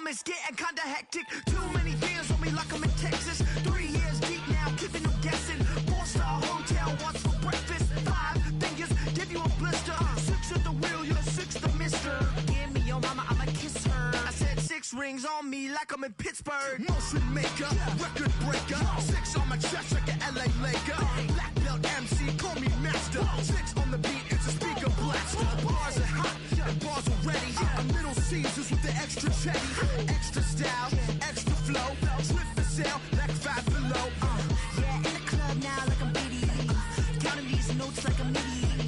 It's getting kinda hectic. Too many fans on me like I'm in Texas. 3 years deep now, keeping them guessing. 4-star hotel, what's for breakfast? 5 fingers, give you a blister. 6 at the wheel, you're 6 the mister. Give me your mama, I'ma kiss her. I said 6 rings on me like I'm in Pittsburgh. Motion maker, record breaker. 6 on my chest like an LA Laker. Black belt MC, call me master. 6 on the beat, it's a speaker blaster. Bars are hot, and bars are ready. A Middle Caesars with the extra chetty. Extra style, extra flow. Swift for sale, like 5 below. Yeah, in the club now like I'm Biddy. Counting these notes like a MIDI.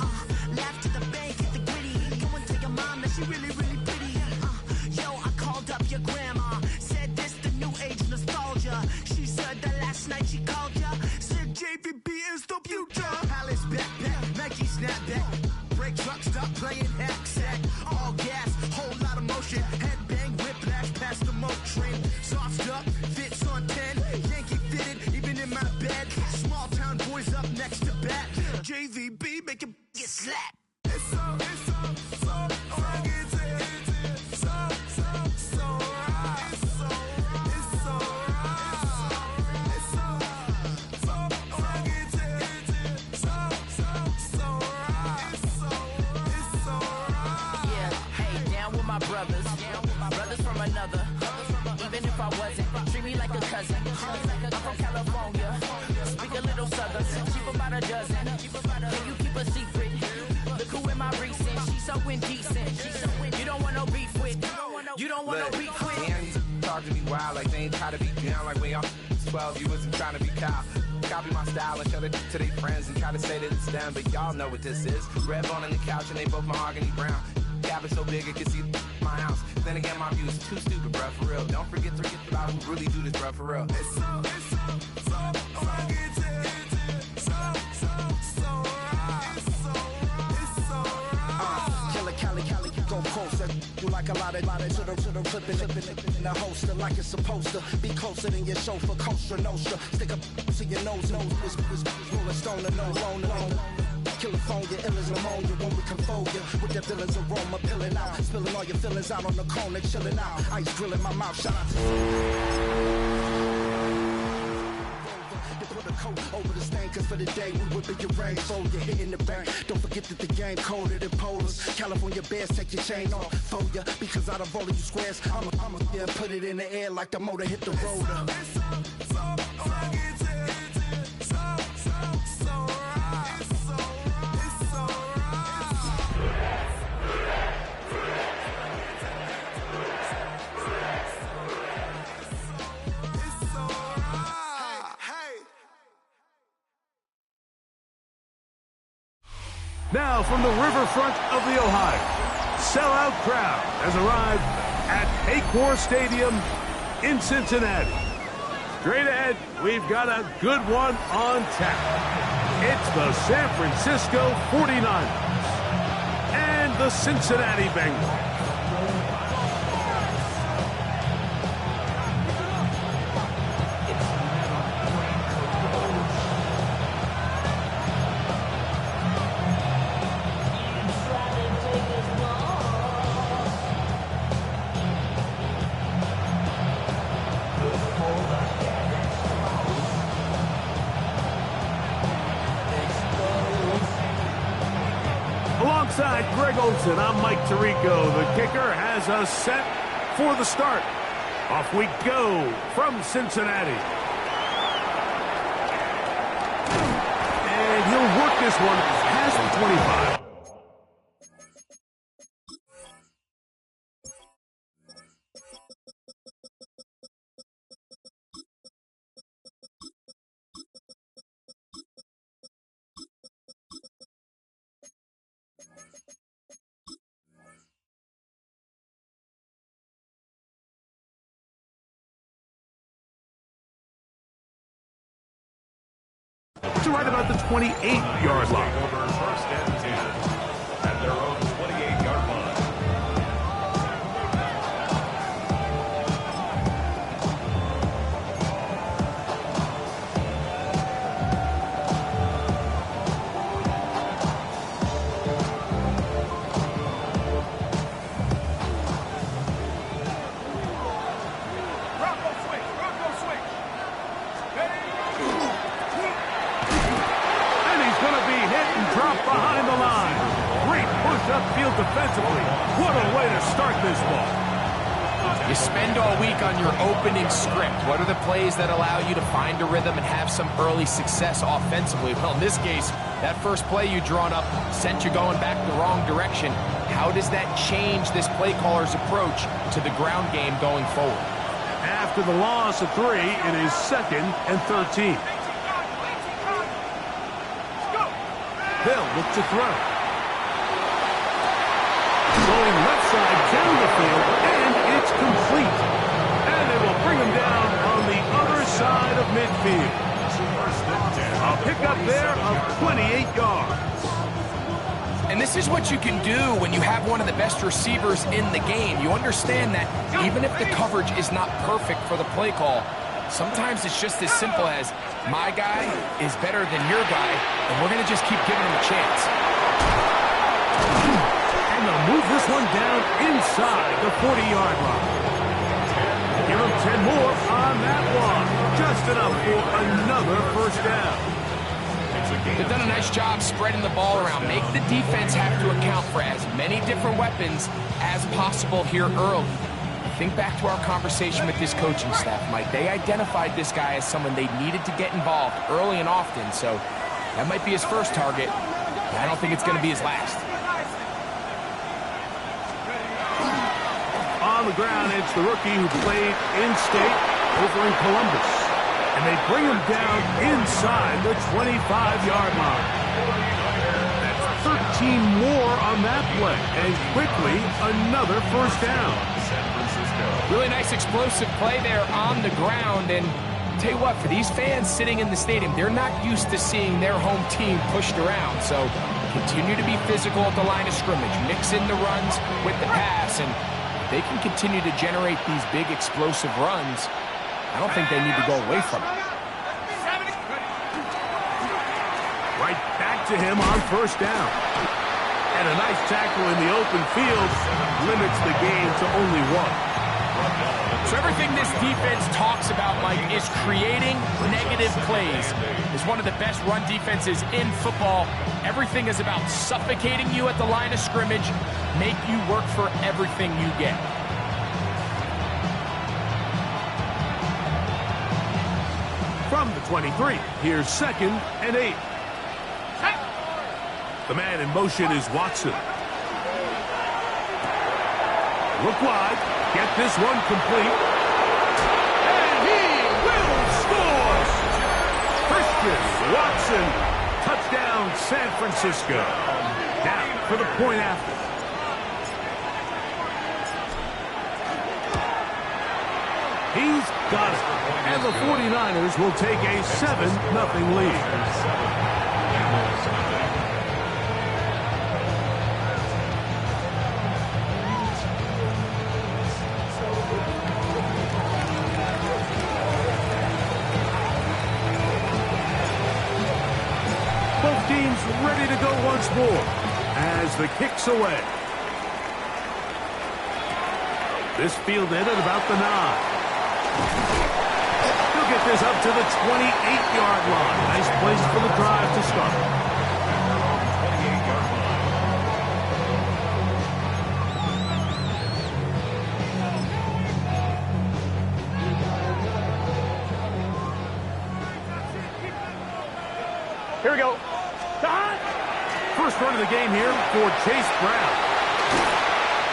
Laugh to the bank, hit the gritty. Go and tell your mom that she really, really pretty. Yo, I called up your grandma. Said this the new age nostalgia. She said that last night she called ya. Said JVB is the future. Palace backpack, Nike snapback. Break truck, stop playing hack sack. All gas, whole lot of motion. Headbang, whiplash, past the moat train. Sauced up, fits on 10. Yankee fitted, even in my bed. Small town boys up next to bat. JVB, make it get slapped. It's so rugged. So right. It's so rugged. It's so right. Yeah, hey, down with my brothers. Brothers from another. Even if I wasn't, treat me like a cousin. I'm from California. Speak a little southern. Cheap about a dozen. Can you keep a secret? Look who in my recent. She's so indecent. You don't want no beef with. You don't want no beef with. Damn, you talk to me wild like they ain't try to be down like when y'all 12. You wasn't trying to be cow. Copy my style and show it to their friends and try to say that it's them, but y'all know what this is. Red bone on the couch and they both mahogany brown. Gap is so big it can see my house. Then again, my view is too stupid, bruh, for real. Don't forget about who really do this, bruh, for real. It's so rugged. Cali, go closer. You like a lot of to the flipping in the holster like it's supposed to be closer than your chauffeur, Costa Nostra. Stick up to your nose, rolling stone and no loan. California, ill as pneumonia when we confold you with the villain's aroma, pilling out, spilling all your feelings out on the corner, chilling out, ice grilling my mouth, shout out to put a coat over the stain, cause for the day we whipping your rainbow, you're hitting the bank. Don't forget that the game colder than polars. California bears, take your chain off for ya, because out of all of you squares, I'ma yeah, put it in the air like the motor hit the roller. Now from the riverfront of the Ohio, sellout crowd has arrived at Paycor Stadium in Cincinnati. Straight ahead, we've got a good one on tap. It's the San Francisco 49ers and the Cincinnati Bengals. Alongside Greg Olson, I'm Mike Tirico. The kicker has us set for the start. Off we go from Cincinnati. And he'll work this one past the 25. 28-yard line. First and 10 at their own 28-yard line. Behind the line. Great push upfield defensively. What a way to start this ball. You spend all week on your opening script. What are the plays that allow you to find a rhythm and have some early success offensively? Well, in this case, that first play you drawn up sent you going back the wrong direction. How does that change this play caller's approach to the ground game going forward? After the loss of 3, it is 2nd and 13. Hill looks to throw. Going left side down the field, and it's complete. And they will bring him down on the other side of midfield. A pickup there of 28 yards. And this is what you can do when you have one of the best receivers in the game. You understand that even if the coverage is not perfect for the play call, sometimes it's just as simple as my guy is better than your guy, and we're going to just keep giving him a chance. And they'll move this one down inside the 40-yard line. Give him 10 more on that one. Just enough for another first down. They've done a nice job spreading the ball around. Make the defense have to account for as many different weapons as possible here early. Think back to our conversation with this coaching staff, Mike. They identified this guy as someone they needed to get involved early and often, so that might be his first target. I don't think it's going to be his last. On the ground, it's the rookie who played in-state over in Columbus. And they bring him down inside the 25-yard line. That's 13 more on that play, and quickly another first down. Really nice explosive play there on the ground, and tell you what, for these fans sitting in the stadium, they're not used to seeing their home team pushed around, so continue to be physical at the line of scrimmage, mix in the runs with the pass, and they can continue to generate these big explosive runs. I don't think they need to go away from it. Right back to him on first down. And a nice tackle in the open field limits the game to only 1. So everything this defense talks about, Mike, is creating negative plays. It's one of the best run defenses in football. Everything is about suffocating you at the line of scrimmage, make you work for everything you get. From the 23, here's 2nd and 8. The man in motion is Watson. Look wide. Get this one complete. And he will score! Christian Watson. Touchdown, San Francisco. Now for the point after. He's got it. And the 49ers will take a 7-0 lead. Both teams ready to go once more as the kick's away. This fielded at about the 9. He'll get this up to the 28-yard line. Nice place for the drive to start. Here we go. First run of the game here for Chase Brown.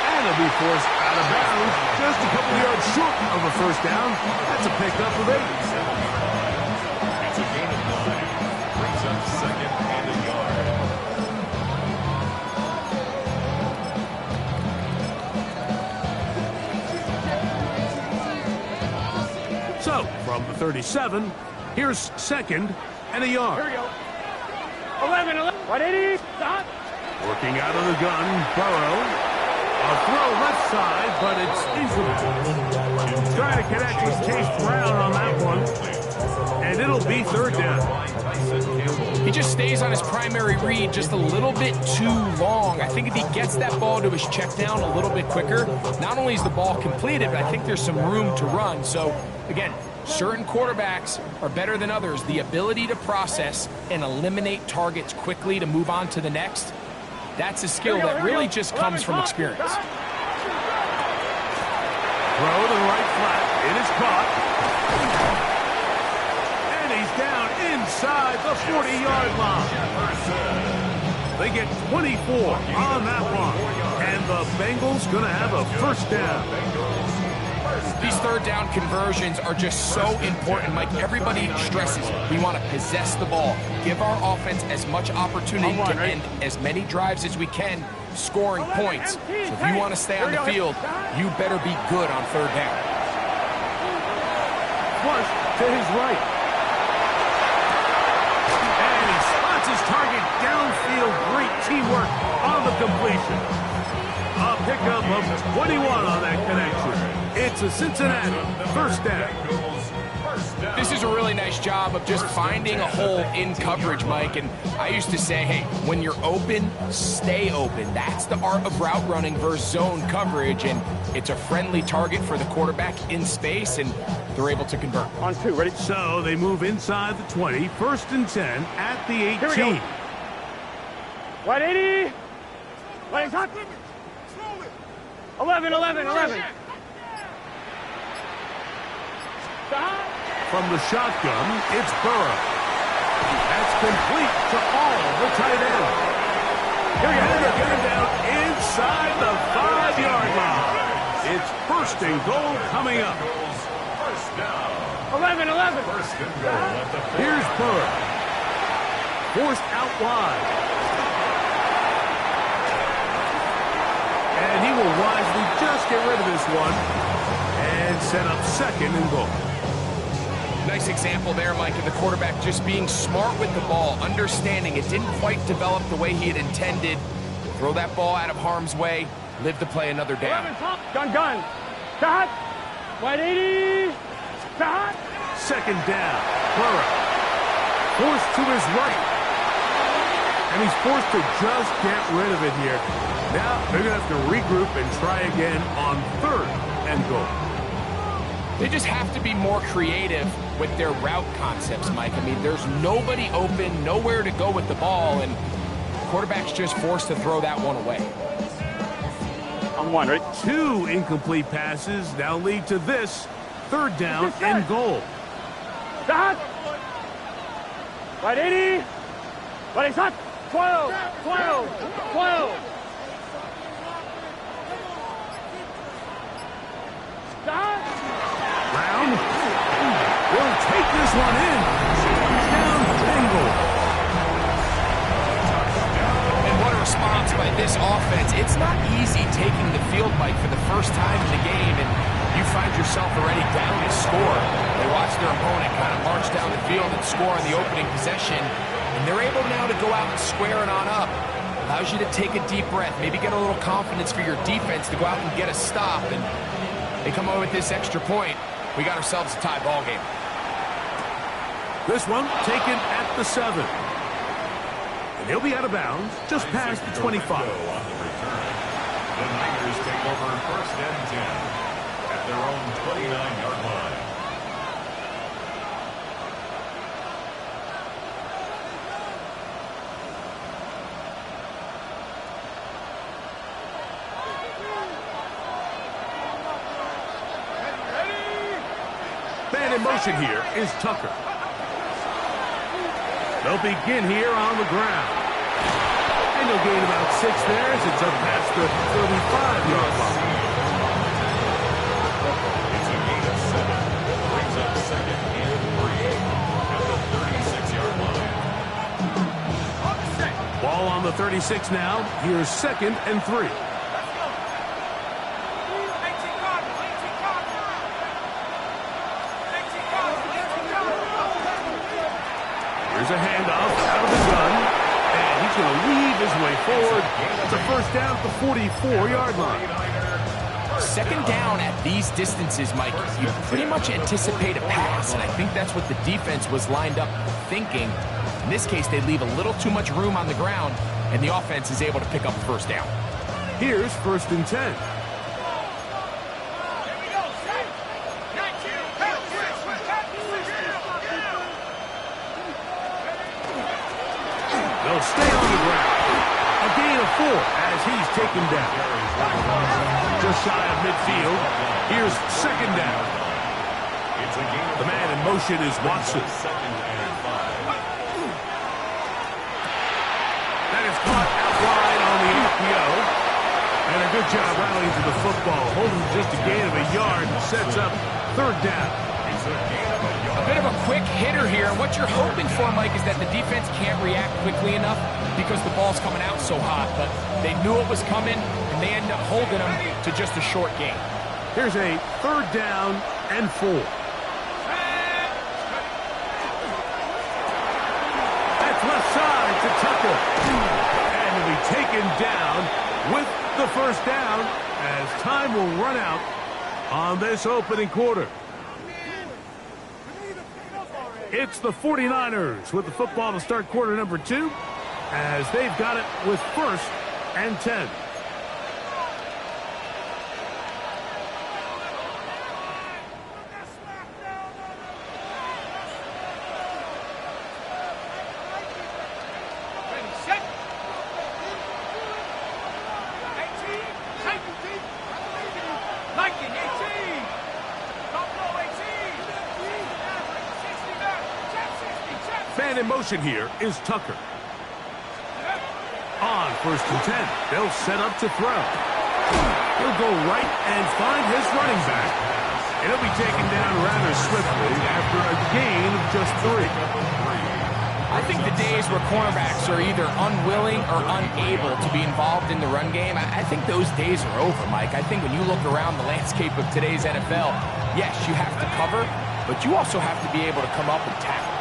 And he'll be forced out of bounds just a couple yards short of a first down. That's a pickup of 8. It's a gain of 9. Brings up 2nd and a yard. So, from the 37, here's 2nd and a yard. Here we go. 180. Stop. Working out of the gun, Burrow. A throw left side, but it's easily. Trying to connect with Chase Brown on that one. And it'll be third down. He just stays on his primary read just a little bit too long. I think if he gets that ball to his check down a little bit quicker, not only is the ball completed, but I think there's some room to run. So, again, certain quarterbacks are better than others. The ability to process and eliminate targets quickly to move on to the next, that's a skill that really just comes from experience. Throw to the right flat. It is caught. And he's down inside the 40-yard line. They get 24 on that one. And the Bengals going to have a first down. These third down conversions are just so important, Mike. Everybody stresses we want to possess the ball, give our offense as much opportunity to end as many drives as we can, scoring points. So if you want to stay on the field, you better be good on third down. Flush to his right. And he spots his target downfield. Great teamwork on the completion. A pickup of 21 on that connection. It's a Cincinnati first down. This is a really nice job of just finding a hole in coverage, Mike. And I used to say, hey, when you're open, stay open. That's the art of route running versus zone coverage. And it's a friendly target for the quarterback in space, and they're able to convert. On two, ready? So they move inside the 20, first and 10 at the 18. 180. Legs up. 11. From the shotgun, it's Burrow. That's complete to all the tight end. Here we go. They're getting down inside the 5-yard line. It's first and goal coming up. 11. Here's Burrow. Forced out wide. And he will wisely just get rid of this one and set up second and goal. Nice example there, Mike, of the quarterback just being smart with the ball, understanding it didn't quite develop the way he had intended. Throw that ball out of harm's way, live to play another down. Gun. Cut. 180. Cut. Second down. Burrow. Forced to his right. And he's forced to just get rid of it here. Now they're going to have to regroup and try again on third and goal. They just have to be more creative with their route concepts, Mike. I mean, there's nobody open, nowhere to go with the ball, and quarterback's just forced to throw that one away. On one, ready? 2 incomplete passes now lead to this third down and goal. Stop. 180. Ready, stop. 12. Stop. Brown will take this one in. Touchdown, Bengals. And what a response by this offense. It's not easy taking the field, Mike, for the first time in the game, and you find yourself already down to score. They watch their opponent kind of march down the field and score on the opening possession, and they're able now to go out and square it on up. Allows you to take a deep breath, maybe get a little confidence for your defense to go out and get a stop, and they come away with this extra point. We got ourselves a tie ball game. This one taken at the 7. And he'll be out of bounds just past the 25. The Niners take over first and 10 at their own 29-yard line. Man in motion here is Tucker. They'll begin here on the ground. And they'll gain about 6 there as it's up past the 35-yard line. It's a gain of 7. Brings up second and 3 at the 36-yard line. Ball on the 36 now. Here's second and 3. Here's a handoff out of the gun. way forward. It's a first down at the 44-yard line. Second down at these distances, Mike, you pretty much anticipate a pass, and I think that's what the defense was lined up thinking. In this case, they leave a little too much room on the ground, and the offense is able to pick up the first down. Here's 1st and 10. They'll stay on the ground. A gain of 4 as he's taken down. Just shy of midfield. Here's 2nd down. The man in motion is Watson. That is caught out wide on the RPO. And a good job rallying to the football. Holding just a gain of a yard and sets up 3rd down. A bit of a quick hitter here, and what you're hoping for, Mike, is that the defense can't react quickly enough because the ball's coming out so hot, but they knew it was coming, and they end up holding them to just a short gain. Here's a 3rd down and 4. That's left side to Tucker. And he'll be taken down with the first down as time will run out on this opening quarter. It's the 49ers with the football to start quarter number 2 as they've got it with 1st and 10. Man in motion here is Tucker. On 1st and 10, they'll set up to throw. He'll go right and find his running back. And he'll be taken down rather swiftly after a gain of just 3. I think the days where cornerbacks are either unwilling or unable to be involved in the run game, I think those days are over, Mike. I think when you look around the landscape of today's NFL, yes, you have to cover, but you also have to be able to come up and tackle.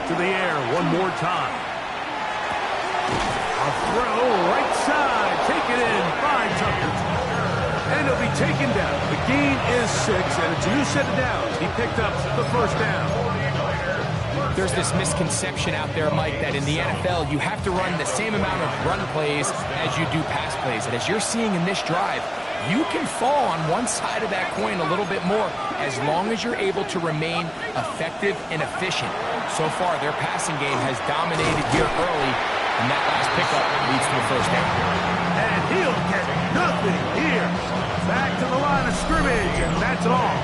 To the air one more time. A throw right side. Taken in by Tucker. And he'll be taken down. The gain is 6, and it's a new set of downs. He picked up the first down. There's this misconception out there, Mike, that in the NFL you have to run the same amount of run plays as you do pass plays. And as you're seeing in this drive, you can fall on one side of that coin a little bit more as long as you're able to remain effective and efficient. So far, their passing game has dominated here early, and that last pickup leads to the first down. And he'll get nothing here. Back to the line of scrimmage, and that's all.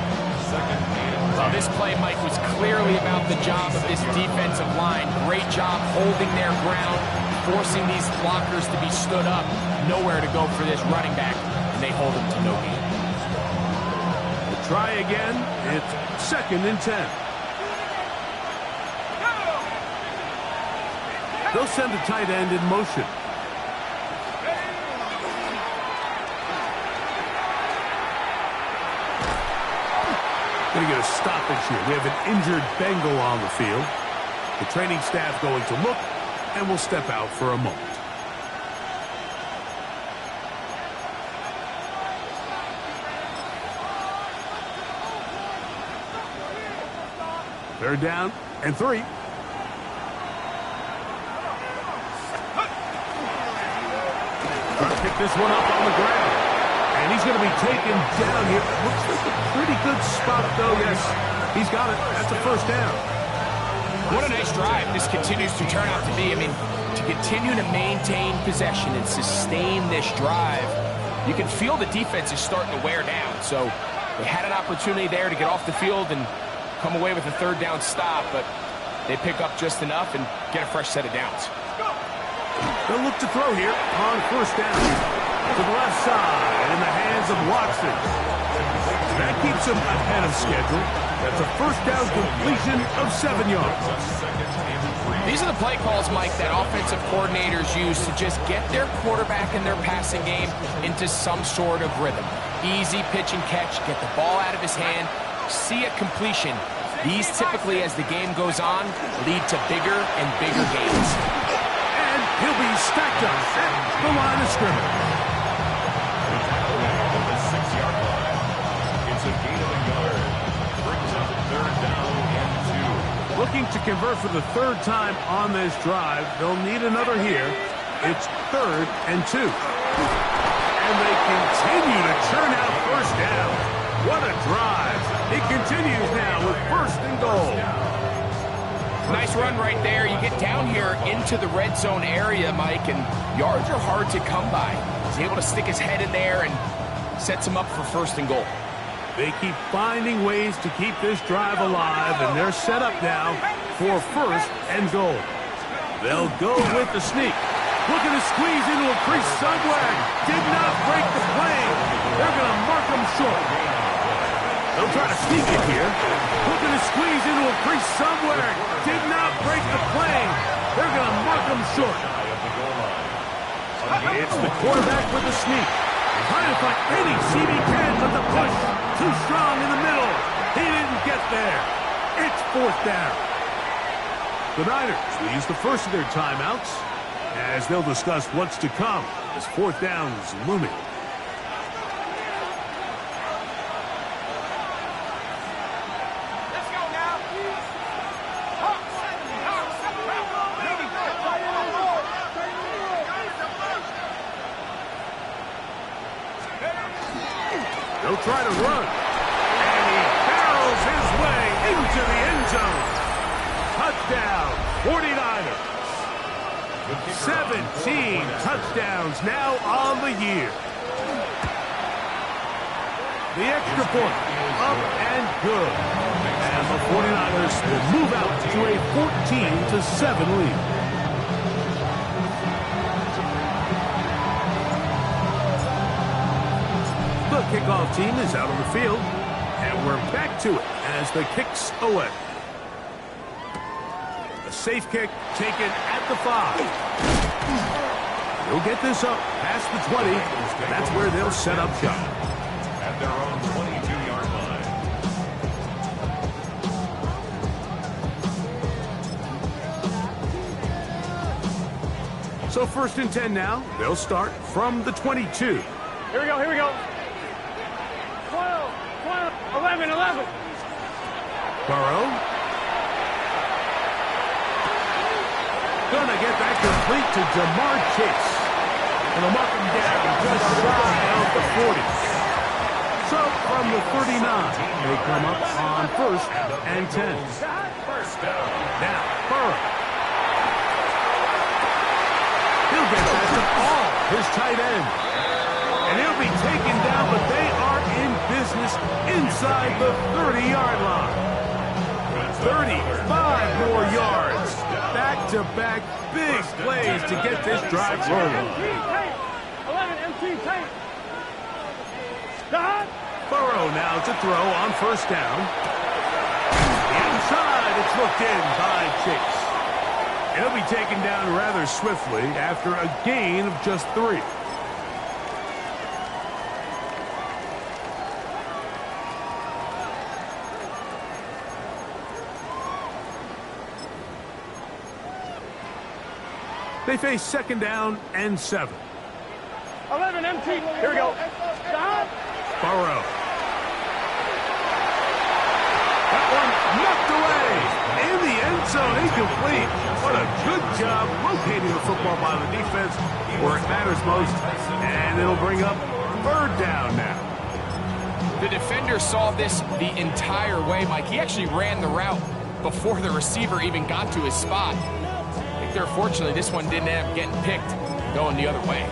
Well, this play, Mike, was clearly about the job of this defensive line. Great job holding their ground, forcing these blockers to be stood up. Nowhere to go for this running back, and they hold him to no gain. We'll try again. It's 2nd and 10. They'll send the tight end in motion. Going to get a stoppage here. We have an injured Bengal on the field. The training staff going to look, and will step out for a moment. Third down and 3. Pick this one up on the ground. And he's going to be taken down here. Looks like a pretty good spot, though. Yes, he's got it. That's a first down. What a nice drive this continues to turn out to be. I mean, to continue to maintain possession and sustain this drive, you can feel the defense is starting to wear down. So they had an opportunity there to get off the field and come away with a 3rd down stop, but they pick up just enough and get a fresh set of downs. They'll look to throw here on 1st down. To the left side in the hands of Watson. That keeps him ahead of schedule. That's a first down completion of 7 yards. These are the play calls, Mike, that offensive coordinators use to just get their quarterback and their passing game into some sort of rhythm. Easy pitch and catch, get the ball out of his hand, see a completion. These typically, as the game goes on, lead to bigger and bigger gains. And he'll be stacked up at the line of scrimmage. At the 6-yard line. It's a gain of a yard. Brings up 3rd down and 2. Looking to convert for the 3rd time on this drive. They'll need another here. It's 3rd and 2. And they continue to churn out first down. What a drive. It continues now with 1st and goal. Nice run right there. You get down here into the red zone area, Mike, and yards are hard to come by. He's able to stick his head in there and sets him up for 1st and goal. They keep finding ways to keep this drive alive, and they're set up now for 1st and goal. They'll go with the sneak. Looking to squeeze into a crease somewhere. Did not break the plane. They're going to mark him short. They'll try to sneak it here. Looking to squeeze into a crease somewhere. Did not break the plane. They're going to mark him short. It's the quarterback with the sneak. Trying to find any seam he can, but the push too strong in the middle. He didn't get there. It's 4th down. The Niners will use the first of their timeouts as they'll discuss what's to come as 4th down is looming. They'll try to run. And he barrels his way into the end zone. Touchdown, 49ers. 17 touchdowns now on the year. The extra point, up and good. And the 49ers will move out to a 14-7 lead. The kickoff team is out on the field, and we're back to it as the kick's away. A safe kick taken at the 5. They'll get this up past the 20. That's where they'll set up shop. At their own 22-yard line. So 1st and 10 now. They'll start from the 22. Here we go, here we go. 12, 11. Burrow. Gonna get that complete to Jamar Chase. And they'll mark him down just shy of the 40. So from the 39, they come up on 1st and 10. Now, Burrow. He'll get that to Paul, his tight end. And he'll be taken down, but they are in business inside the 30-yard line. 35 more yards. Back-to-back big plays to get this drive rolling. 11 empty tape. Burrow now to throw on 1st down. Inside, it's looked in by Chase. He'll be taken down rather swiftly after a gain of just 3. They face 2nd down and 7. 11 empty. Here we go. Stop. Burrow. That one knocked away. In the end zone, incomplete. What a good job locating the football by the defense where it matters most. And it'll bring up 3rd down now. The defender saw this the entire way, Mike. He actually ran the route before the receiver even got to his spot. I think there, fortunately, this one didn't end up getting picked going the other way.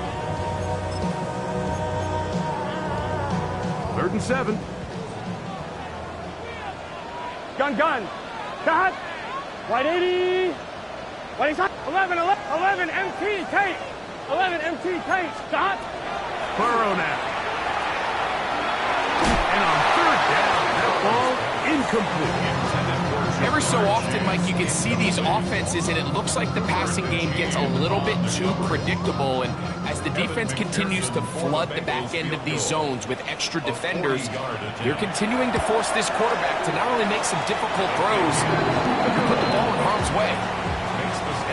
3rd and 7. Gun. Cut. White 80. White 11 MT tape. 11 MT tape. Stop. Burrow now. And on 3rd down, that ball Every so often, Mike, you can see these offenses, and it looks like the passing game gets a little bit too predictable. And as the defense continues to flood the back end of these zones with extra defenders, they're continuing to force this quarterback to not only make some difficult throws, but to put the ball in harm's way.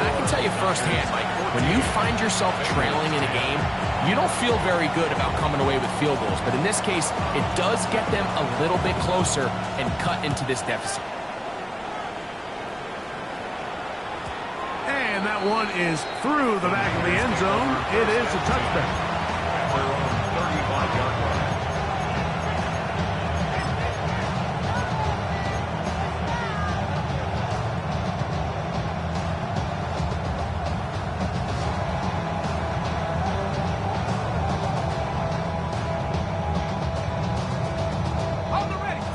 And I can tell you firsthand, Mike, when you find yourself trailing in a game, you don't feel very good about coming away with field goals. But in this case, it does get them a little bit closer and cut into this deficit. And that one is through the back of the end zone. It is a touchback. Their own 35-yard line.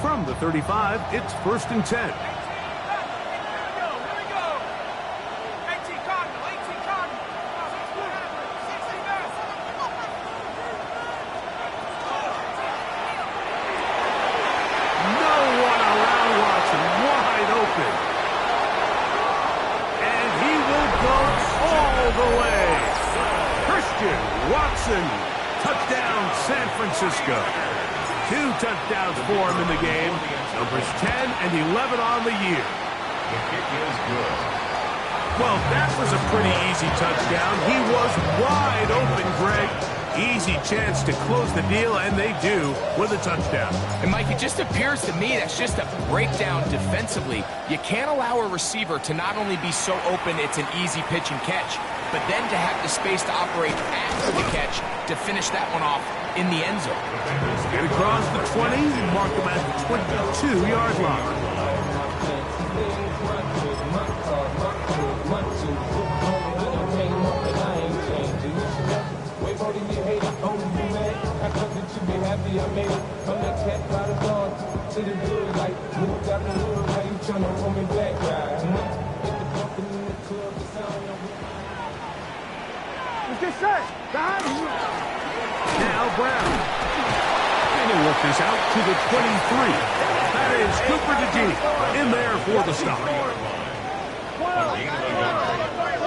From the 35, it's 1st and 10. Touchdown, San Francisco. 2 touchdowns for him in the game. Numbers 10 and 11 on the year. The kick is good. Well, that was a pretty easy touchdown. He was wide open, Greg. Easy chance to close the deal, and they do with a touchdown. And, Mike, it just appears to me that's just a breakdown defensively. You can't allow a receiver to not only be so open it's an easy pitch and catch, but then to have the space to operate after the catch to finish that one off in the end zone. Get across the 20, mark them at the 22-yard line. Now Brown. And he'll work this out to the 23. That is Cooper DeGene in there for the stop.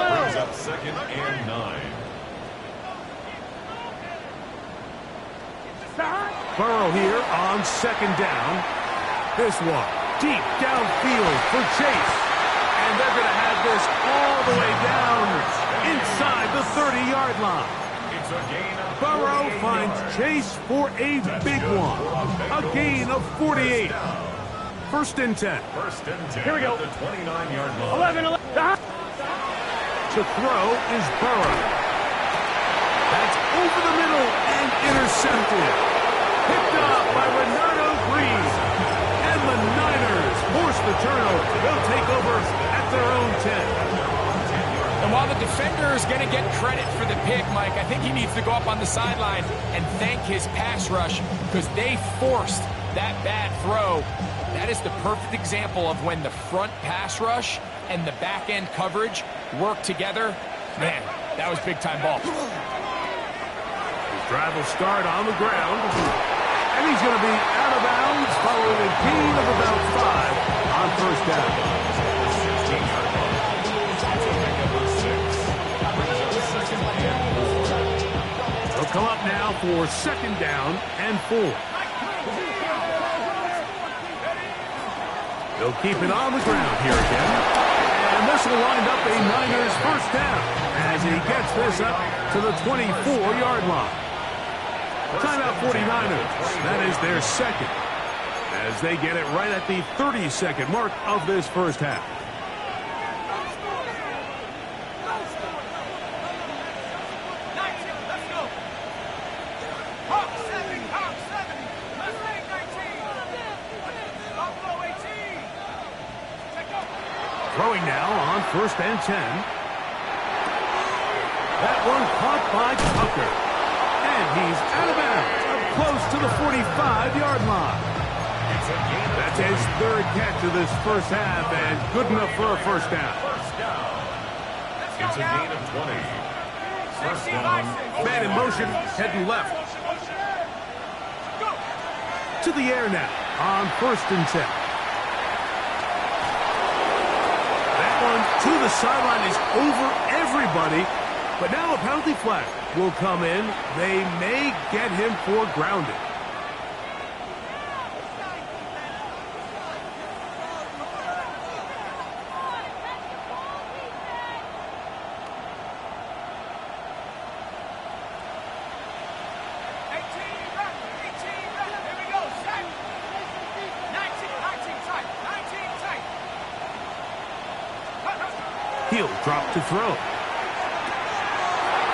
Brings up 2nd and 9. Burrow here on 2nd down. This one deep downfield for Chase. And they're going to have this all the way down inside the 30-yard line. Burrow finds Chase for a big one. A gain of 48. 1st and 10. Here we go. The 29-yard line. 11. To throw is Burrow. That's over the middle and intercepted. Picked up by Renato Green. And the Niners force the turnover. They'll take over at their own 10. And while the defender is going to get credit for the pick, Mike, I think he needs to go up on the sideline and thank his pass rush because they forced that bad throw. That is the perfect example of when the front pass rush and the back end coverage work together. Man, that was big-time ball. His drive will start on the ground. And he's going to be out of bounds following a gain of about 5 on 1st down. They'll come up now for 2nd down and 4. They'll keep it on the ground here again. And this will wind up a Niners 1st down as he gets this up to the 24-yard line. Timeout 49ers. That is their 2nd as they get it right at the 30-second mark of this 1st half. Throwing now on 1st and 10. That one caught by Tucker. And he's out of bounds, up close to the 45-yard line. That's his 3rd catch of this 1st half, and good enough for a 1st down. It's a gain of 20. 1st down. Man in motion, heading left. To the air now on 1st and 10. one to the sideline is over everybody. But now a penalty flag will come in. They may get him for grounding. He'll drop to throw.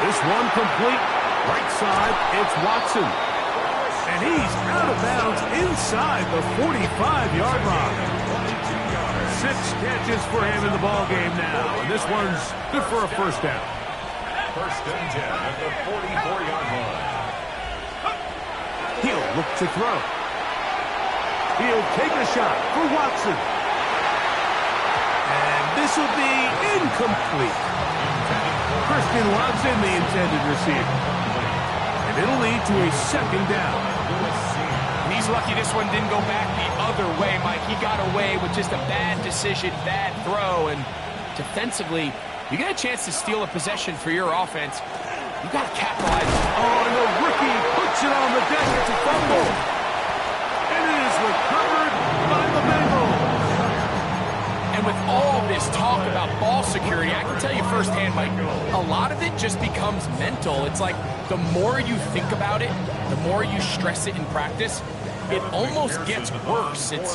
This one complete. Right side, it's Watson. And he's out of bounds inside the 45-yard line. 6 catches for him in the ball game now. And this one's good for a first down. First and 10 at the 44-yard line. He'll look to throw. He'll take a shot for Watson. And this will be incomplete. Christian Watson, the intended receiver. And it'll lead to a second down. He's lucky this one didn't go back the other way, Mike. He got away with just a bad decision, bad throw, and defensively, you get a chance to steal a possession for your offense. You got to capitalize. Oh, and the rookie puts it on the deck. It's a fumble. And it is recovered by the Bengals. And with all this talk about ball security, I can tell you firsthand, Mike, a lot of it just becomes mental. It's like the more you think about it, the more you stress it in practice, it almost gets worse. It's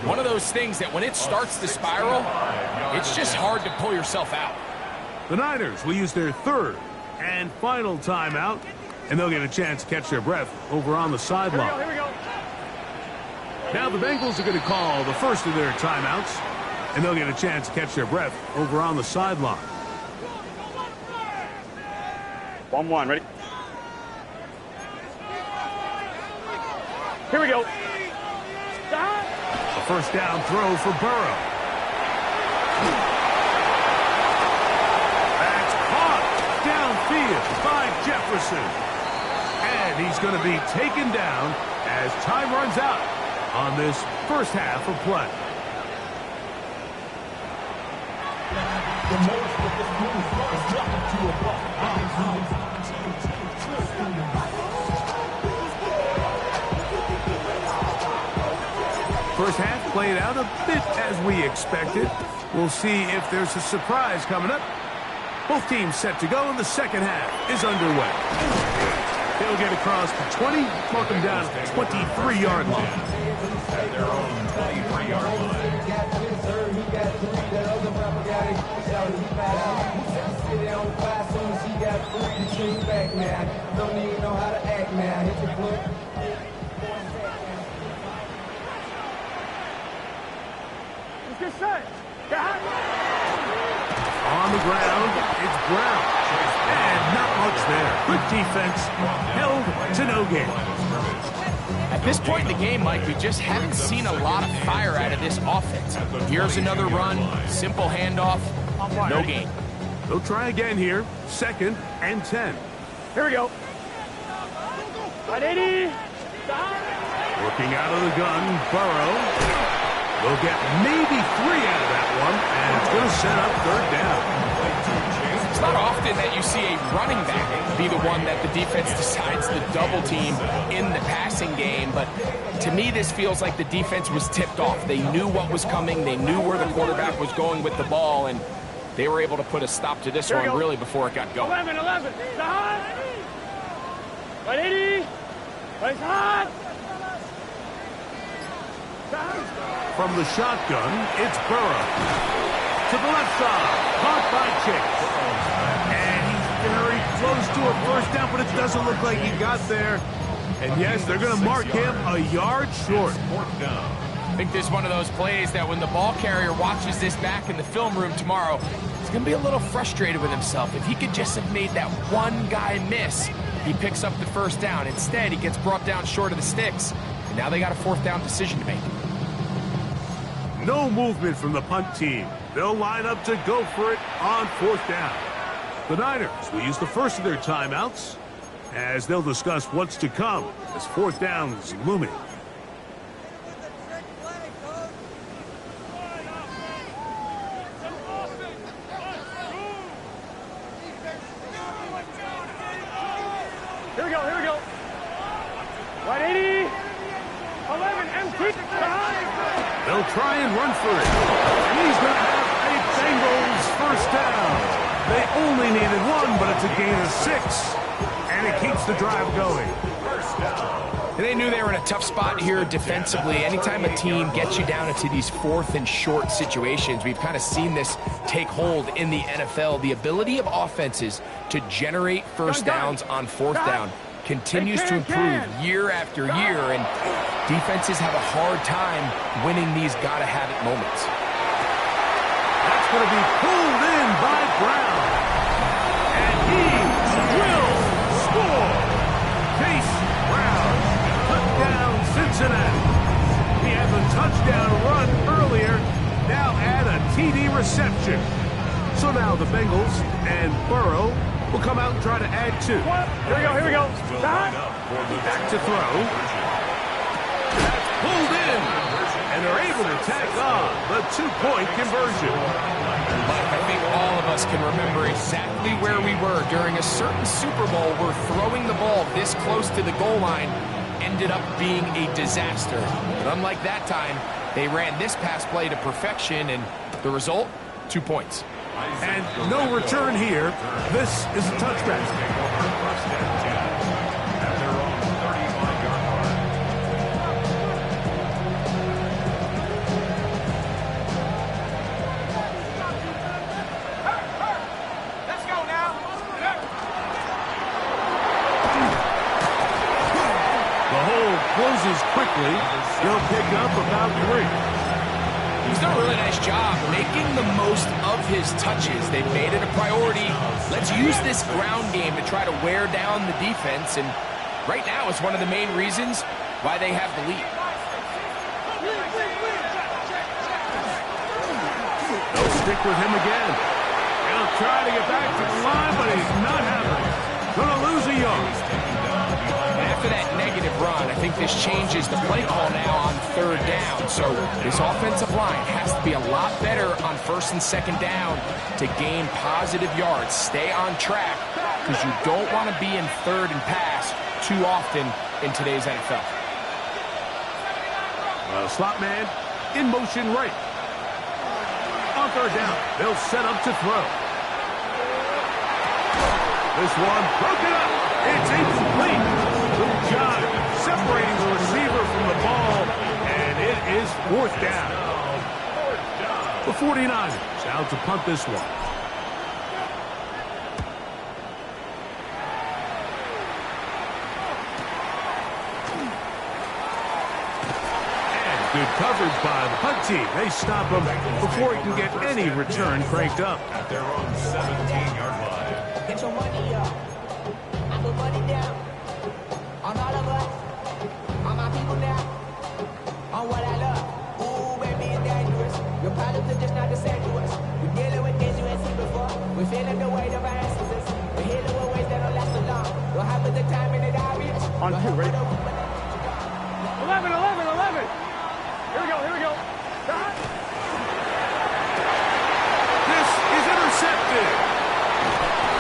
one of those things that when it starts to spiral, it's just hard to pull yourself out. The Niners will use their third and final timeout, and they'll get a chance to catch their breath over on the sideline. Here we go. Now the Bengals are going to call the first of their timeouts, and they'll get a chance to catch their breath over on the sideline. 1-1, ready? Here we go. Stop. A first down throw for Burrow. That's caught downfield by Jefferson. And he's going to be taken down as time runs out on this first half of play. First half played out a bit as we expected. We'll see if there's a surprise coming up. Both teams set to go, and the second half is underway. He'll get across the 20, mark him down at the 23-yard line. At their own 23-yard line. Get set. On the ground, it's Brown. And not much there. Good defense, held to no gain. At this point in the game, Mike, we just haven't seen a lot of fire out of this offense. Here's another run, simple handoff, no gain. They'll try again here, second and 10. Here we go. 180. Working out of the gun, Burrow. They'll get maybe 3 out of that one, and it's going to set up third down. It's not often that you see a running back be the one that the defense decides to double team in the passing game, but to me this feels like the defense was tipped off. They knew what was coming, they knew where the quarterback was going with the ball, and they were able to put a stop to this one really before it got going. 11. 180. Place hot. From the shotgun, it's Burrow. To the left side, caught by Chase. And he's very close to a first down, but it doesn't look like he got there. And yes, they're going to mark him a yard short. I think this is one of those plays that when the ball carrier watches this back in the film room tomorrow, he's going to be a little frustrated with himself. If he could just have made that one guy miss, he picks up the first down. Instead, he gets brought down short of the sticks, and now they got a fourth down decision to make. No movement from the punt team. They'll line up to go for it on fourth down. The Niners will use the first of their timeouts as they'll discuss what's to come as fourth down is looming. Here we go, here we go. Right 80. 11, empty. They'll try and run for it. And he's going to have a Bengals first down. They only needed one, but it's a gain of 6. And it keeps the drive going. First down. And they knew they were in a tough spot here defensively. Anytime a team gets you down into these 4th and short situations, we've kind of seen this take hold in the NFL. The ability of offenses to generate first downs on 4th down continues to improve year after year, and defenses have a hard time winning these gotta-have-it moments. That's going to be pulled in by Brown. And he will score. Chase Brown, touchdown Cincinnati. He has a touchdown run earlier, now add a TD reception. So now the Bengals and Burrow will come out and try to add 2. Here we go, here we go. Back to throw. That's pulled in. And they're able to tack on the 2-point conversion. But I think all of us can remember exactly where we were during a certain Super Bowl where throwing the ball this close to the goal line ended up being a disaster. But unlike that time, they ran this pass play to perfection, and the result, 2 points. And no return here. This is a touchback. First and 10 at their own 35-yard line. Let's go now. The hole closes quickly. He'll pick up about 3. He's done a really nice job making the most of his touches. They've made it a priority. Let's use this ground game to try to wear down the defense, and right now it's one of the main reasons why they have the lead. They'll stick with him again. He'll try to get back to the line, but he's not having it. Gonna lose a yard. After that negative run, I think this changes the play call now on 3rd down. So this offensive line has to be a lot better on 1st and 2nd down to gain positive yards. Stay on track, because you don't want to be in 3rd and pass too often in today's NFL. Slot man in motion right. On 3rd down, they'll set up to throw. This one broken up. It's incomplete. Good job separating the receiver from the ball, and it is 4th down. The 49ers out to punt this one. And good coverage by the punt team. They stop him before he can get any return cranked up. At their own 17-yard line. Get your money up. I put money down. On all of us. On my people now. On what I love. Ooh, baby, it's dangerous. Your problems are just not the same to us. We're dealing with things you ain't seen before. We're feeling the weight of our ancestors. We're healing with ways that don't last so long. Don't have the time and it obvious. On 2, ready? 11, 11, 11. Here we go, here we go. This is intercepted.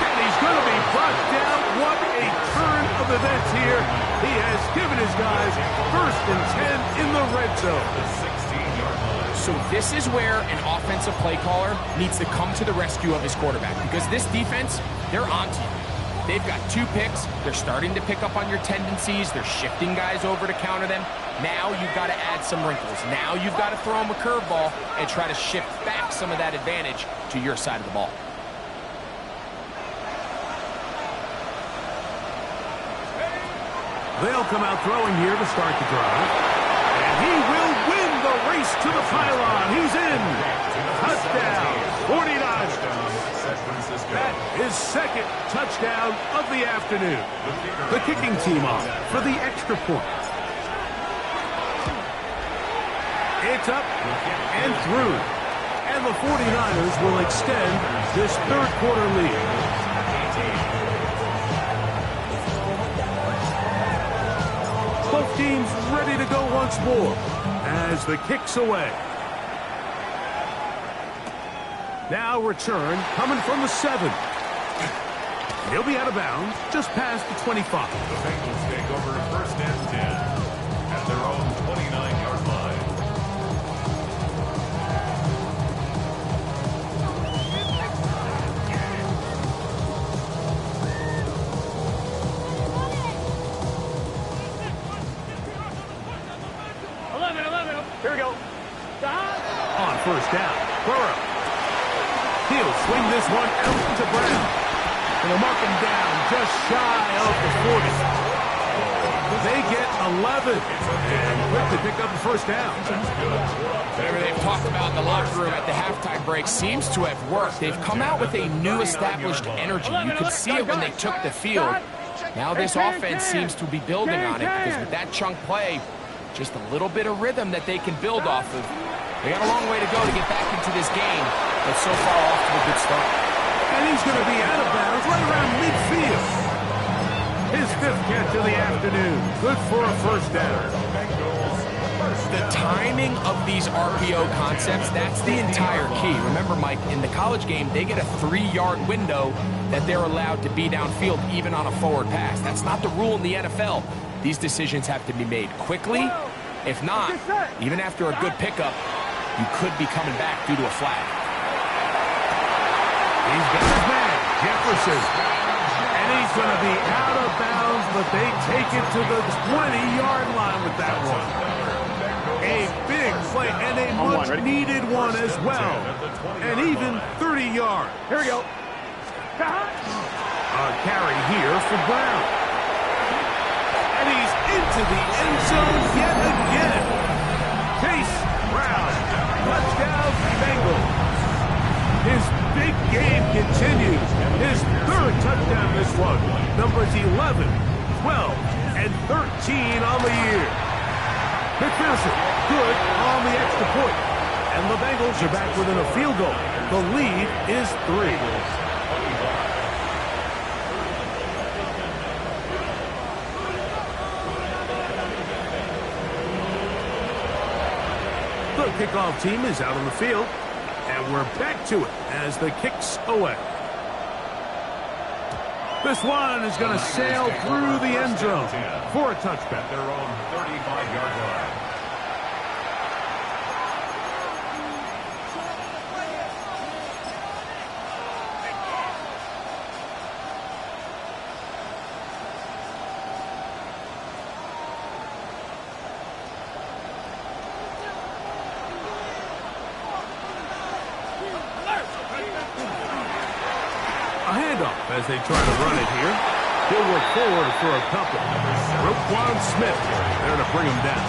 And he's going to be brought down. What a turn of events here. He has given his guys 1st and 10 in the red zone. The 16-yard line. So this is where an offensive play caller needs to come to the rescue of his quarterback, because this defense, they're onto you. They've got 2 picks. They're starting to pick up on your tendencies. They're shifting guys over to counter them. Now you've got to add some wrinkles. Now you've got to throw them a curveball and try to shift back some of that advantage to your side of the ball. They'll come out throwing here to start the drive. And he will win the race to the pylon. He's in. Touchdown, 49ers. That is 2nd touchdown of the afternoon. The kicking team on for the extra point. It's up and through. And the 49ers will extend this 3rd quarter lead. Both teams ready to go once more as the kick's away. Now return coming from the 7. He'll be out of bounds just past the 25. The Bengals take over 1st and 10 at their own 29-yard line. Here we go. On 1st down, Burrow. He'll swing this one out to Brown. And they'll mark him down just shy of the 40. They get 11 and quickly pick up the 1st down. Whatever they've talked about in the locker room at the halftime break seems to have worked. They've come out with a new established energy. You could see it when they took the field. Now this offense seems to be building on it because with that chunk play, just a little bit of rhythm that they can build off of. They got a long way to go to get back into this game, but so far off to a good start. And he's going to be out of bounds right around midfield. His 5th catch of the afternoon. Good for a 1st down. The timing of these RPO concepts, that's the entire key. Remember, Mike, in the college game, they get a 3-yard window that they're allowed to be downfield even on a forward pass. That's not the rule in the NFL. These decisions have to be made quickly. If not, even after a good pickup, you could be coming back due to a flag. He's got his man, Jefferson. And he's going to be out of bounds, but they take it to the 20-yard line with that one. A big play and a much-needed one as well. And even 30 yards. Here we go. A carry here for Brown. And he's into the end zone yet again. Chase Brown. Touchdown, Bengals. His big game continues. His 3rd touchdown this one. Numbers 11, 12, and 13 on the year. McPherson, good on the extra point. And the Bengals are back within a field goal. The lead is 3. The kickoff team is out on the field, and we're back to it as the kick's away. This one is going to sail through the end zone for a touchback. Their own 35-yard line. A handoff as they try to run it here. He'll work forward for a couple. Roquan Smith there to bring him down.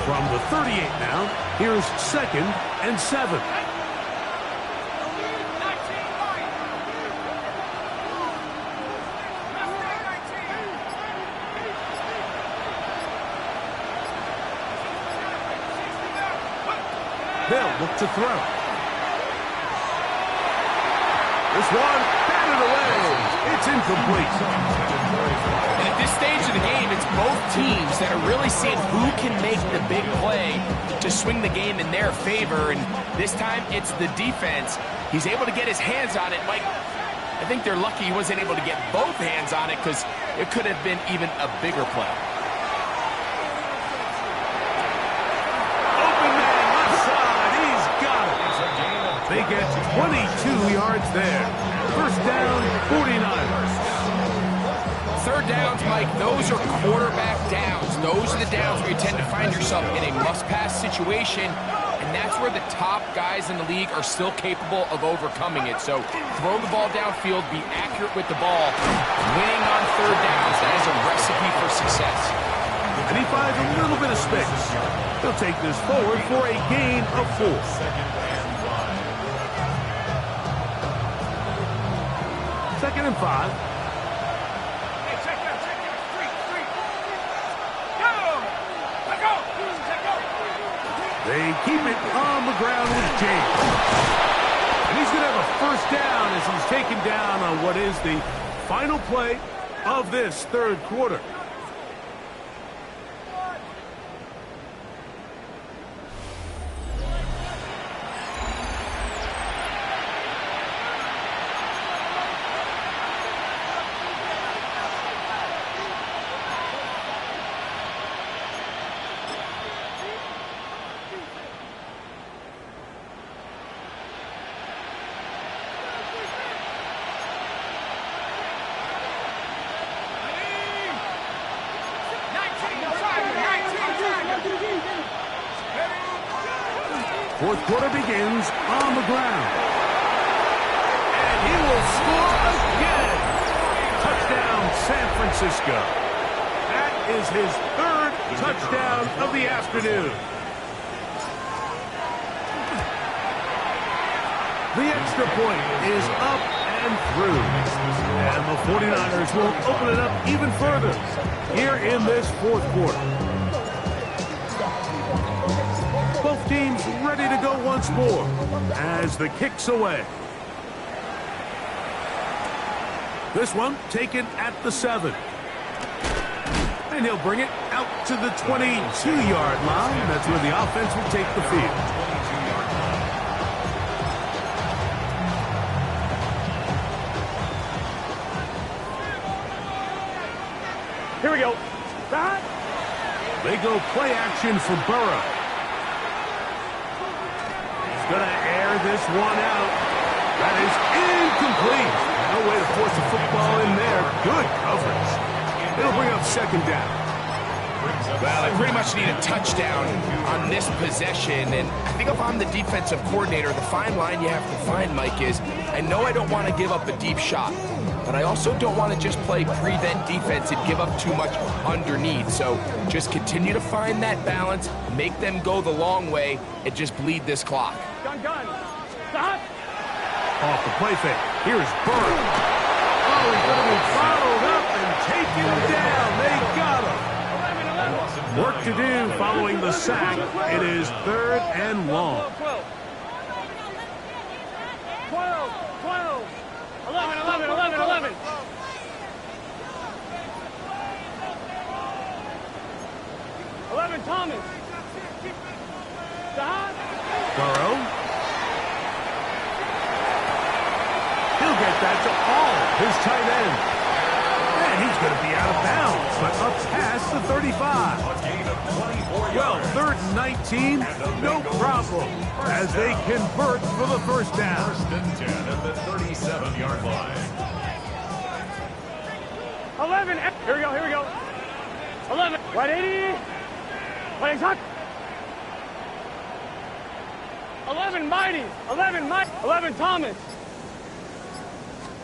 From the 38 now, here's 2nd and 7. They'll look to throw. This one, batted away. It's incomplete. And at this stage of the game, it's both teams that are really seeing who can make the big play to swing the game in their favor. And this time, it's the defense. He's able to get his hands on it. Mike, I think they're lucky he wasn't able to get both hands on it because it could have been even a bigger play. They get 22 yards there. 1st down, 49ers. 3rd downs, Mike, those are quarterback downs. Those are the downs where you tend to find yourself in a must-pass situation, and that's where the top guys in the league are still capable of overcoming it. So throw the ball downfield, be accurate with the ball. Winning on 3rd downs, that is a recipe for success. And he finds a little bit of space. He'll take this forward for a gain of 4. 2nd and 5. Hey, check out. 3. Go! They keep it on the ground with James. And he's going to have a 1st down as he's taken down on what is the final play of this 3rd quarter. Fourth quarter begins on the ground. And he will score again. Touchdown, San Francisco. That is his third touchdown of the afternoon. The extra point is up and through. And the 49ers will open it up even further here in this fourth quarter. Both teams ready to go once more as the kick's away. This one taken at the 7. And he'll bring it out to the 22-yard line. That's where the offense will take the field. Here we go. Stop. They go play action for Burrow. He's going to air this one out. That is incomplete. No way to force the football in there. Good coverage. It'll bring up second down. Well, they pretty much need a touchdown on this possession, and I think if I'm the defensive coordinator, the fine line you have to find, Mike, is I know I don't want to give up a deep shot, but I also don't want to just play prevent defense and give up too much underneath. So just continue to find that balance, make them go the long way, and just bleed this clock. Gun. Stop. Off the play fake. Here's Burrow. Oh, he's going to be followed up and taken down. They got him. Work to do following the sack. It is third and long. 12. 11. 11, Thomas. Stop. Burrow. He'll get that to all his tight end. And he's going to be out of bounds, but up past the 35. Well, third and 19, no problem, as they convert for the first down. First and 10 at the 37-yard line. 11. Here we go. 11. Right 80. Playing tuck. 11, Mighty. 11, Thomas.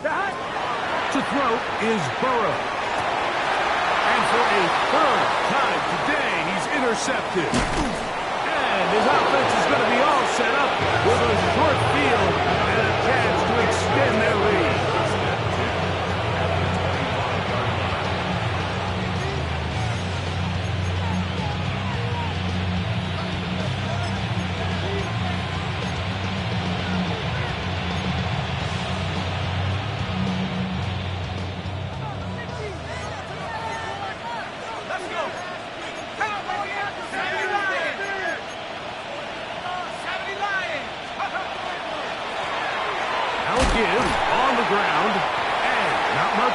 That. To throw is Burrow. And for a third time today, he's intercepted. And his offense is going to be all set up with a short field and a chance to extend their lead.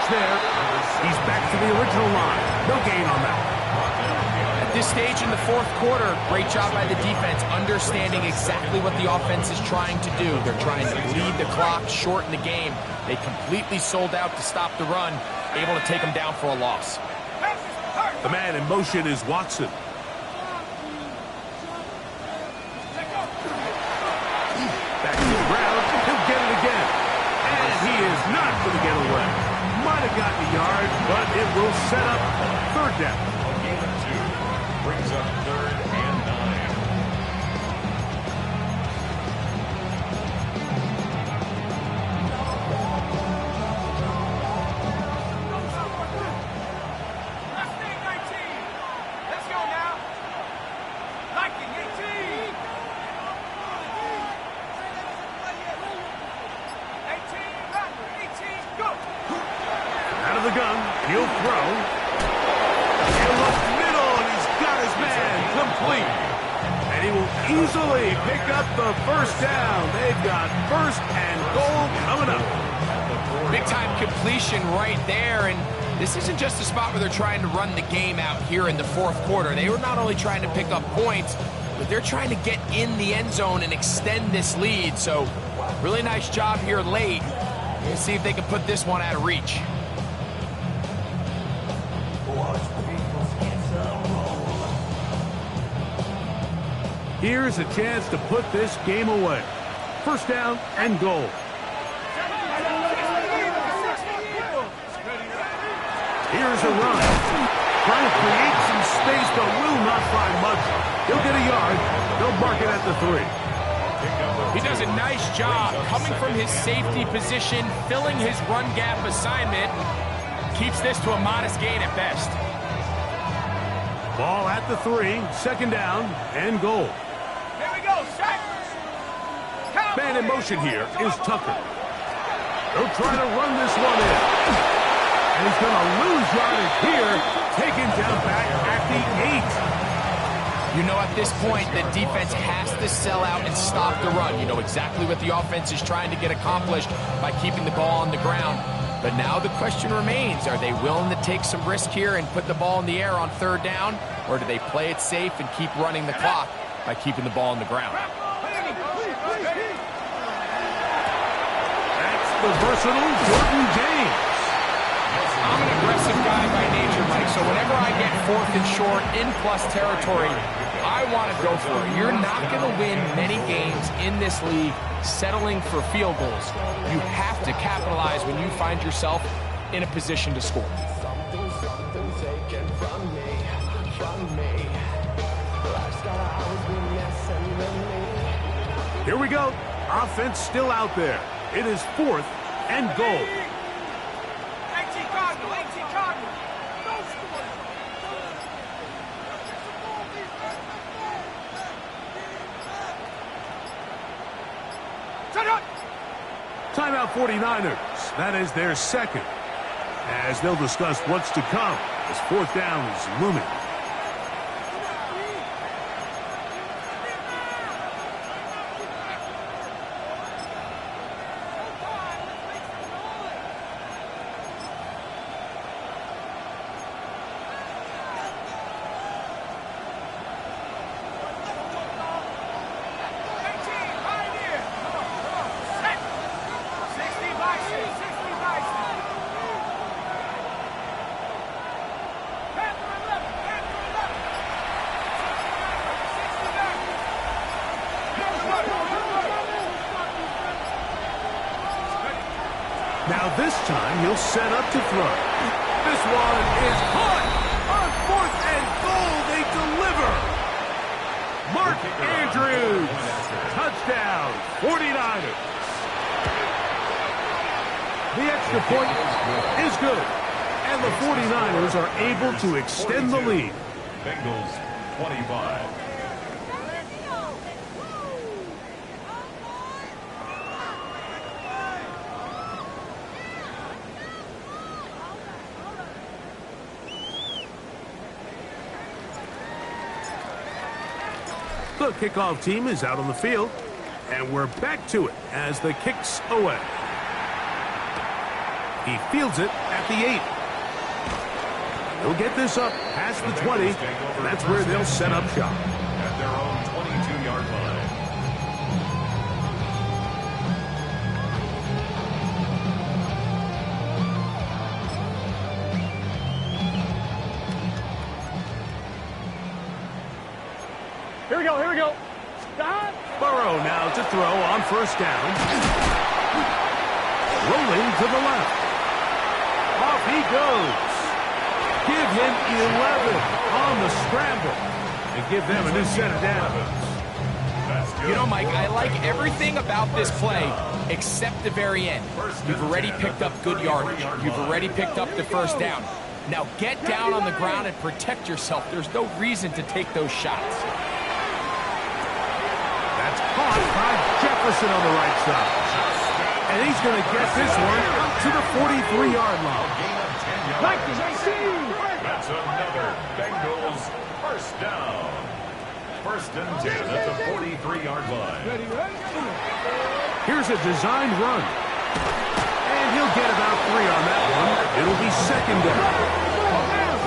There. He's back to the original line. No gain on that. At this stage in the fourth quarter, great job by the defense, understanding exactly what the offense is trying to do. They're trying to bleed the clock, shorten the game. They completely sold out to stop the run, able to take them down for a loss. The man in motion is Watson. Back to the ground. He'll get it again. And he is not going to get away. Might have gotten a yard, but it will set up third down. A gain of 2 brings up third and 9. Let's go now. Liking 18. 18, go. Out of the gun, he'll throw. He'll look middle, and he's got his man complete. And he will easily pick up the first down. They've got first and goal coming up. Big-time completion right there, and this isn't just a spot where they're trying to run the game out here in the fourth quarter. They were not only trying to pick up points, but they're trying to get in the end zone and extend this lead. So, really nice job here late. Let's see if they can put this one out of reach. Here's a chance to put this game away. First down and goal. Here's a run. Trying to create some space, but will not find much. He'll get a yard. They'll mark it at the 3. He does a nice job coming from his safety position, filling his run gap assignment. Keeps this to a modest gain at best. Ball at the 3, second down and goal. Here we go, sack. Man in motion here is Tucker. They'll try to run this one in. And he's going to lose yardage here, taken down back at the 8. You know, at this point, the defense has to sell out and stop the run. You know exactly what the offense is trying to get accomplished by keeping the ball on the ground. But now the question remains, are they willing to take some risk here and put the ball in the air on third down? Or do they play it safe and keep running the clock by keeping the ball on the ground? That's the versatile Jordan James. I'm an aggressive guy by nature, Mike, so whenever I get 4th and short in plus territory, I want to go for it. You're not going to win many games in this league settling for field goals. You have to capitalize when you find yourself in a position to score. Something taken from me. Life's gotta always be messing with me. Here we go. Offense still out there. It is 4th and goal. 18 Cardinal, 18 Cardinal. Don't score. Shut up. Timeout 49ers. That is their second. As they'll discuss what's to come as 4th down is looming. Now this time he'll set up to throw. This one is caught. On 4th and goal, they deliver. Mark Andrews. Touchdown, 49ers. The extra point is good. And the 49ers are able to extend the lead. Bengals 25. The kickoff team is out on the field, and we're back to it as the kick's away. He fields it at the 8. He'll get this up past the 20, and that's where they'll set up shop. At their own 22-yard line. Here we go, here we go. Stop. Burrow now to throw on first down. Rolling to the left. Off he goes. Give him 11 on the scramble. And give them a new set of downs. You know, Mike, I like everything about this play except the very end. You've already picked up good yardage. You've already picked up the first down. Now get down on the ground and protect yourself. There's no reason to take those shots. That's caught by Jefferson on the right side. And he's going to get this one up to the 43-yard line. That's another Bengals first down. First and 10 at the 43-yard line. Here's a designed run. And he'll get about 3 on that one. It'll be second down.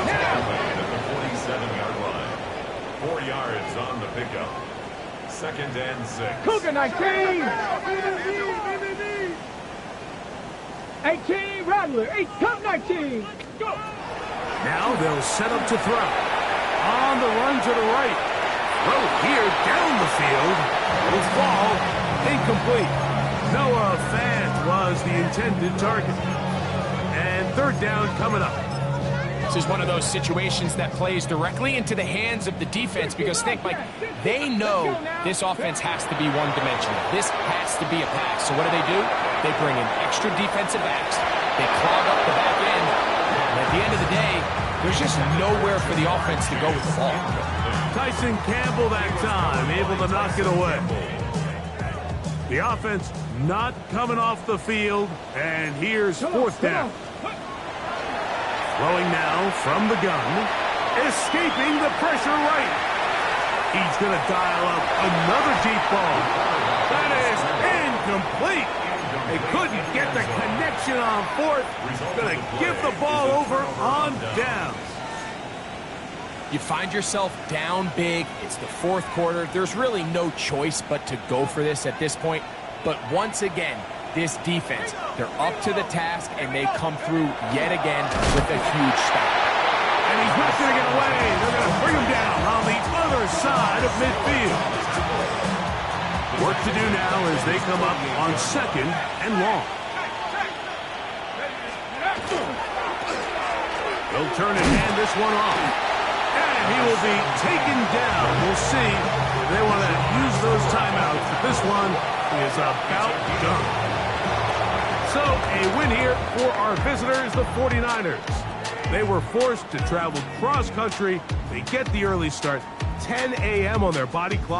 At the 47-yard line. 4 yards on the pickup. Second and 6. Cougar 19. 18, Rattler. 8, top 19. Go. Now they'll set up to throw. On the run to the right. Throw here down the field. Will fall. Incomplete. Noah Fant was the intended target. And third down coming up. This is one of those situations that plays directly into the hands of the defense because think, Mike, they know this offense has to be one-dimensional. This has to be a pass. So what do? They bring in extra defensive backs. They clog up the back end. And at the end of the day, there's just nowhere for the offense to go with the ball. Tyson Campbell that time, able to knock it away. The offense not coming off the field, and here's fourth down. Throwing now from the gun, escaping the pressure right. He's going to dial up another deep ball. That is incomplete. They couldn't get the connection on fourth. Going to give the ball over on downs. You find yourself down big. It's the fourth quarter. There's really no choice but to go for this at this point. But once again, this defense, they're up to the task, and they come through yet again with a huge stop. And he's not going to get away. They're going to bring him down on the other side of midfield. Work to do now as they come up on second and long. They'll turn and hand this one off. And he will be taken down. We'll see. They want to use those timeouts. This one is about done. So, a win here for our visitors, the 49ers. They were forced to travel cross-country. They get the early start, 10 a.m. on their body clock.